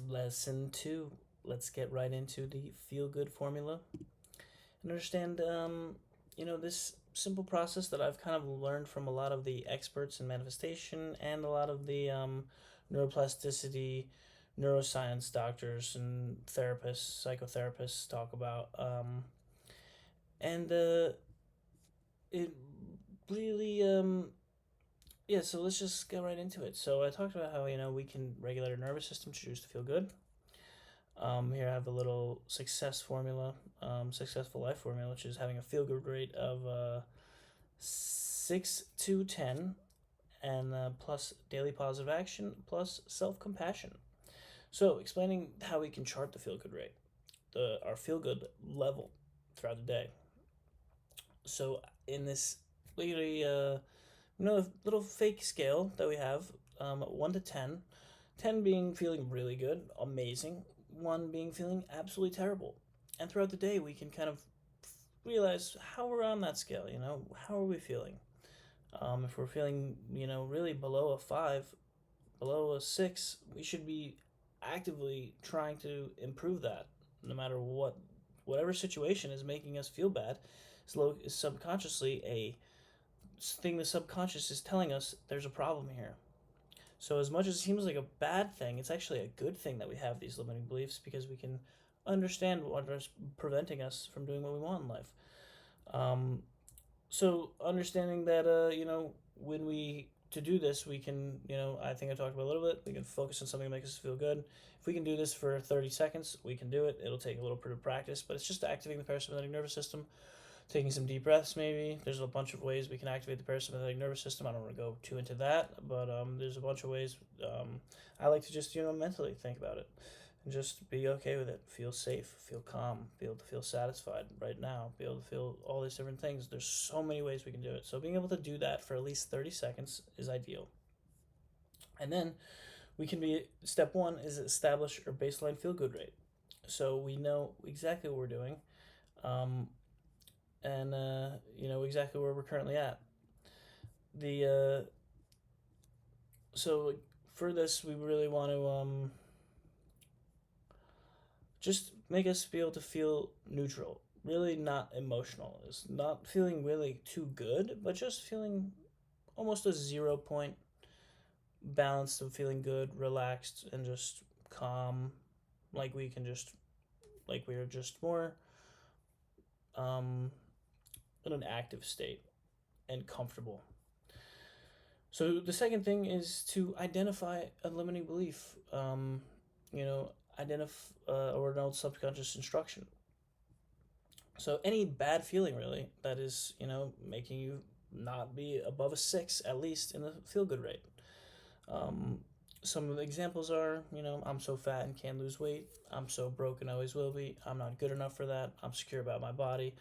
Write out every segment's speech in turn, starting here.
lesson 2. Let's get right into the feel good formula and understand, this simple process that I've kind of learned from a lot of the experts in manifestation and a lot of the neuroplasticity, neuroscience doctors and therapists, psychotherapists talk about. And it really, yeah, so let's just get right into it. So I talked about how, we can regulate our nervous system to choose to feel good. Here I have a little successful life formula, which is having a feel good rate of 6 to 10, and plus daily positive action, plus self compassion. So, explaining how we can chart the feel good rate, our feel good level throughout the day. So, in this literally, little fake scale that we have, 1 to 10, 10 being feeling really good, amazing, 1 being feeling absolutely terrible. And throughout the day, we can kind of realize how we're on that scale, how are we feeling? If we're feeling, really below a 5, below a 6, we should be actively trying to improve that no matter whatever situation is making us feel bad is subconsciously a thing the subconscious is telling us there's a problem here. So as much as it seems like a bad thing, it's actually a good thing that we have these limiting beliefs because we can understand what is preventing us from doing what we want in life. So understanding that, when we to do this, we can, I think I talked about a little bit. We can focus on something that makes us feel good. If we can do this for 30 seconds, we can do it. It'll take a little bit of practice, but it's just activating the parasympathetic nervous system, taking some deep breaths maybe. There's a bunch of ways we can activate the parasympathetic nervous system. I don't want to go too into that, but there's a bunch of ways. I like to just, mentally think about it and just be okay with it. Feel safe, feel calm, be able to feel satisfied right now, be able to feel all these different things. There's so many ways we can do it. So being able to do that for at least 30 seconds is ideal. And then step 1 is establish our baseline feel good rate. So we know exactly what we're doing. And exactly where we're currently at. So for this, we really want to just make us be able to feel neutral, really not emotional. It's not feeling really too good, but just feeling almost a 0 point, balanced and feeling good, relaxed, and just calm, like we are just more in an active state and comfortable. So the second thing is to identify a limiting belief. Identify or an old subconscious instruction. So any bad feeling really that is, making you not be above a 6 at least in the feel good rate. Some of the examples are, I'm so fat and can't lose weight. I'm so broke and always will be. I'm not good enough for that. I'm secure about my body.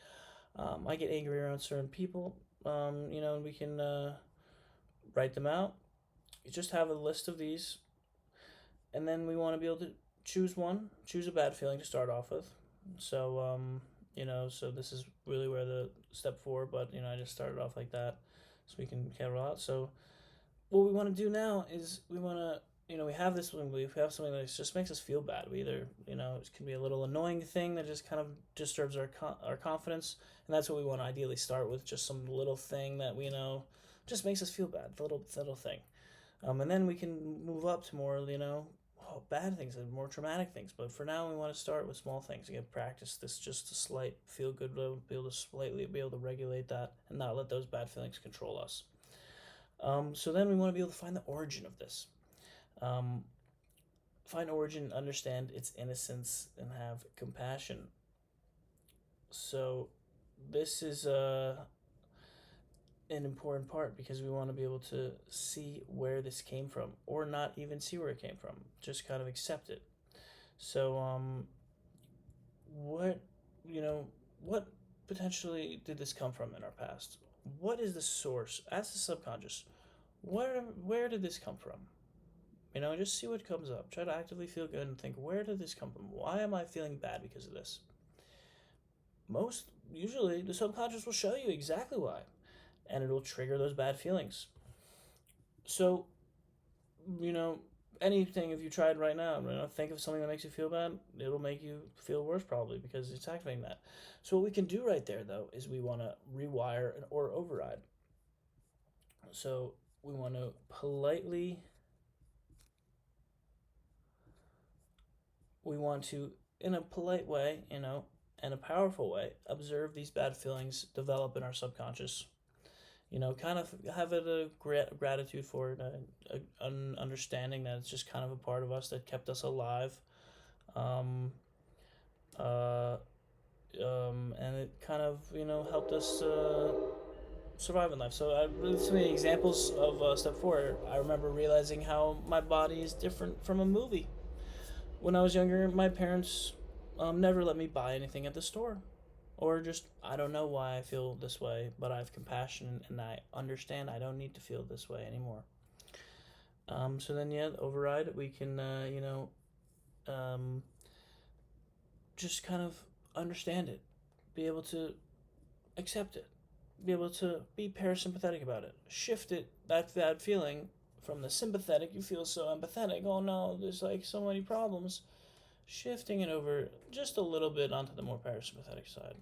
I get angry around certain people. We can write them out. You just have a list of these, and then we want to be able to choose a bad feeling to start off with. So, so this is really where the step 4, but, I just started off like that so we can carry out. So what we want to do now is we want to, we have this limiting belief, we have something that just makes us feel bad. We either, it can be a little annoying thing that just kind of disturbs our confidence, and that's what we want to ideally start with, just some little thing that we know just makes us feel bad, little thing. And then we can move up to more, bad things and more traumatic things. But for now, we want to start with small things. Again, practice this just a slight feel good, be able to regulate that and not let those bad feelings control us. So then we want to be able to find the origin of this. Find origin, understand its innocence, and have compassion. So this is an important part because we want to be able to see where this came from, or not even see where it came from, just kind of accept it. So what potentially did this come from in our past? What is the source? Ask the subconscious, where did this come from? Just see what comes up. Try to actively feel good and think, where did this come from? Why am I feeling bad because of this? Usually the subconscious will show you exactly why, and it'll trigger those bad feelings. So, anything, if you tried right now, think of something that makes you feel bad, it'll make you feel worse probably because it's activating that. So what we can do right there though is we want to rewire or override. So we want to politely, we want to, in a polite way, and a powerful way, observe these bad feelings develop in our subconscious. Kind of have it a gratitude for it, an understanding that it's just kind of a part of us that kept us alive. Um, uh, and it kind of, helped us survive in life. So I really so many examples of step four. I remember realizing how my body is different from a movie. When I was younger, my parents never let me buy anything at the store. Or just, I don't know why I feel this way, but I have compassion and I understand I don't need to feel this way anymore. So then, yeah, override, we can, just kind of understand it, be able to accept it, be able to be parasympathetic about it, shift it, that bad feeling from the sympathetic, you feel so empathetic, oh no, there's like so many problems, shifting it over just a little bit onto the more parasympathetic side.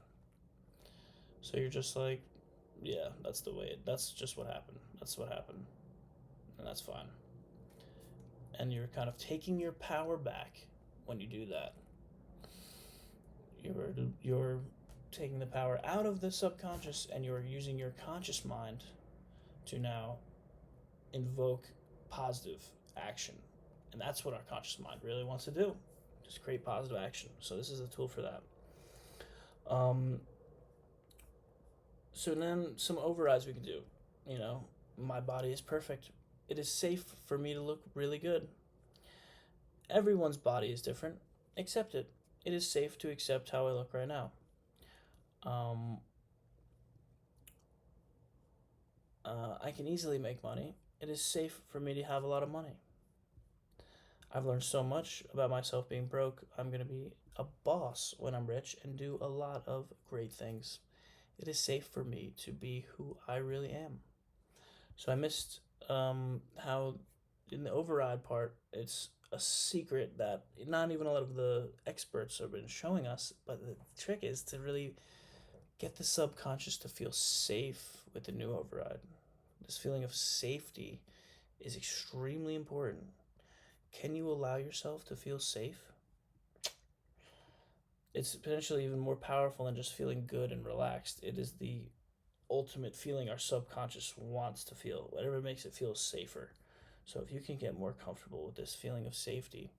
So you're just like, yeah, that's just what happened. That's what happened. And that's fine. And you're kind of taking your power back when you do that. You're taking the power out of the subconscious and you're using your conscious mind to now invoke positive action. And that's what our conscious mind really wants to do. Just create positive action. So this is a tool for that. So then some overrides we can do. My body is perfect. It is safe for me to look really good. Everyone's body is different. Accept it. It is safe to accept how I look right now. Um, I can easily make money. It is safe for me to have a lot of money. I've learned so much about myself being broke. I'm going to be a boss when I'm rich and do a lot of great things. It is safe for me to be who I really am. So I missed how in the override part, it's a secret that not even a lot of the experts have been showing us, but the trick is to really get the subconscious to feel safe with the new override. This feeling of safety is extremely important. Can you allow yourself to feel safe? It's potentially even more powerful than just feeling good and relaxed. It is the ultimate feeling our subconscious wants to feel, whatever makes it feel safer. So if you can get more comfortable with this feeling of safety,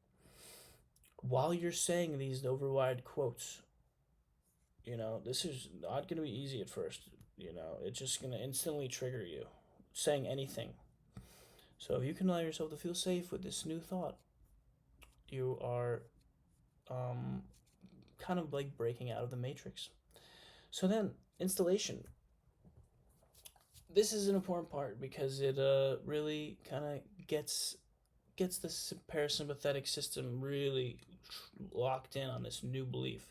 while you're saying these override quotes, this is not going to be easy at first. It's just going to instantly trigger you saying anything. So if you can allow yourself to feel safe with this new thought, you are kind of like breaking out of the matrix. So then, installation. This is an important part because it really kind of gets the parasympathetic system really locked in on this new belief.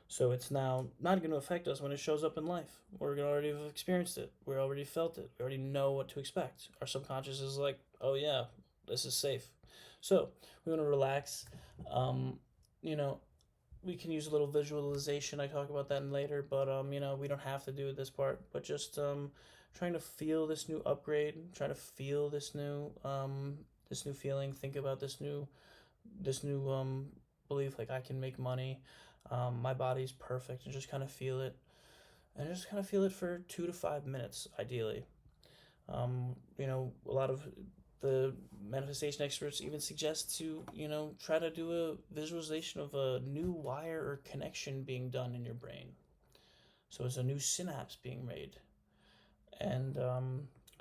So it's now not going to affect us when it shows up in life. We're going to already have experienced it. We already felt it. We already know what to expect. Our subconscious is like, oh yeah, this is safe. So we want to relax. You know, we can use a little visualization. I talk about that later, but we don't have to do this part. But just trying to feel this new upgrade, trying to feel this new feeling. Think about this new belief, like I can make money. My body's perfect, and just kind of feel it, and just kind of feel it for 2 to 5 minutes, ideally. A lot of the manifestation experts even suggest to try to do a visualization of a new wire or connection being done in your brain. So it's a new synapse being made, and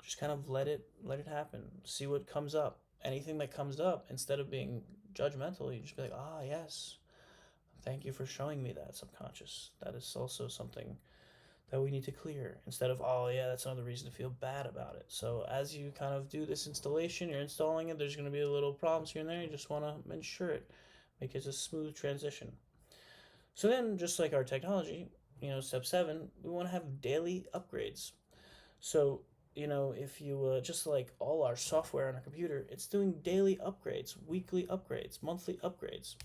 just kind of let it happen. See what comes up. Anything that comes up, instead of being judgmental, you just be like, ah, yes, thank you for showing me that, subconscious. That is also something that we need to clear, instead of, oh yeah, that's another reason to feel bad about it. So as you kind of do this installation, you're installing it, there's going to be a little problems here and there. You just want to ensure it, make it a smooth transition. So then, just like our technology, step 7, we want to have daily upgrades. So if you just like all our software on our computer, it's doing daily upgrades, weekly upgrades, monthly upgrades.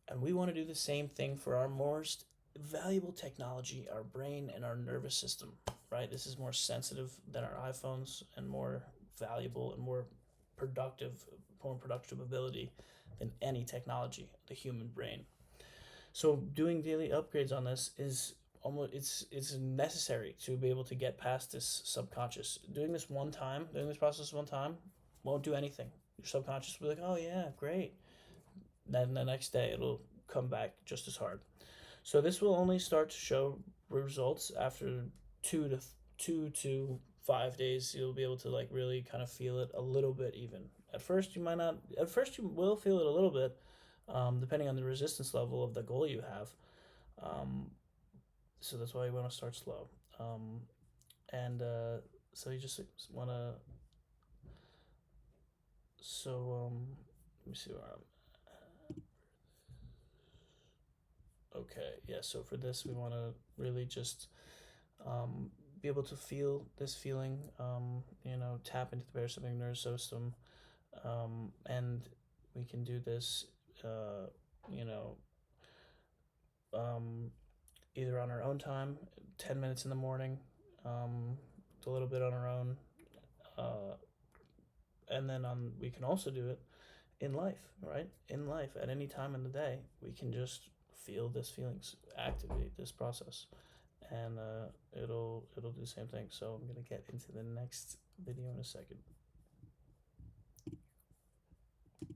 And we want to do the same thing for our most valuable technology, our brain and our nervous system, right? This is more sensitive than our iPhones and more valuable and productive, more productive ability than any technology, the human brain. So doing daily upgrades on this is almost it's necessary to be able to get past this subconscious. Doing this process one time won't do anything. Your subconscious will be like, oh yeah, great. Then the next day it'll come back just as hard. So this will only start to show results after 2 to 5 days. You'll be able to like really kind of feel it a little bit even. At first you might not. At first you will feel it a little bit, depending on the resistance level of the goal you have. Um, so that's why you want to start slow. And so you just want to. Let me see where I'm. Okay, yeah. So for this, we want to really just be able to feel this feeling. Tap into the parasympathetic nervous system, and we can do this. You know, um, Either on our own time, 10 minutes in the morning, a little bit on our own, uh, and then we can also do it in life, right? In life, at any time in the day, we can just feel this feelings, activate this process, and it'll do the same thing. So I'm gonna get into the next video in a second.